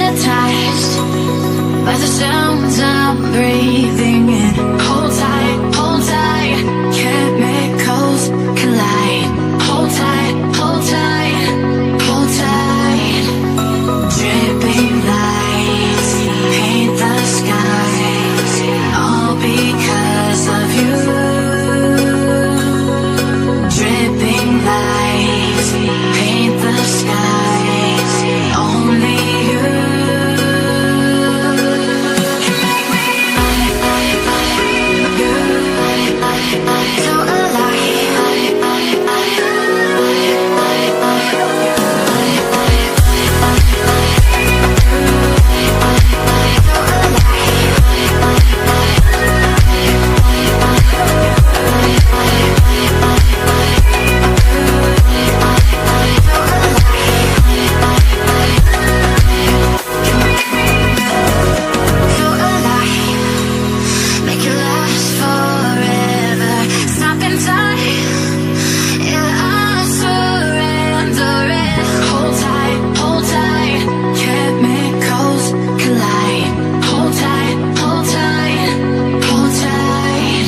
hypnotized by the sounds I'm breathing in. Hold tight, chemicals collide. Hold tight, hold tight, hold tight. Dripping lights paint the skies, all because of you. Dripping lights paint the skies, only you. So make it last forever. Stop in time, yeah, I surrender it. Hold tight, chemicals collide. Hold tight, hold tight, hold tight.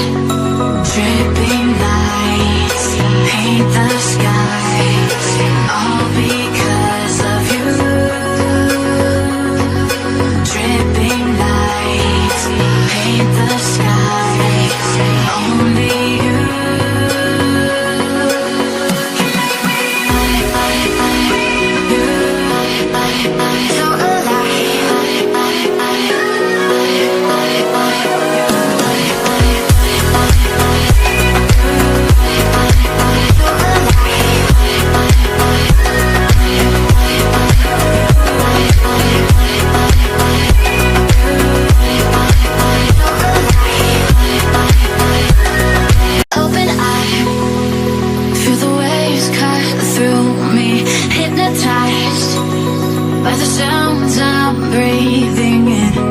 Dripping lights paint the skies, all because of you. Dripping lights paint the skies, only you. So open eye, feel the waves cut through me. Hypnotized by the sounds I'm breathing in.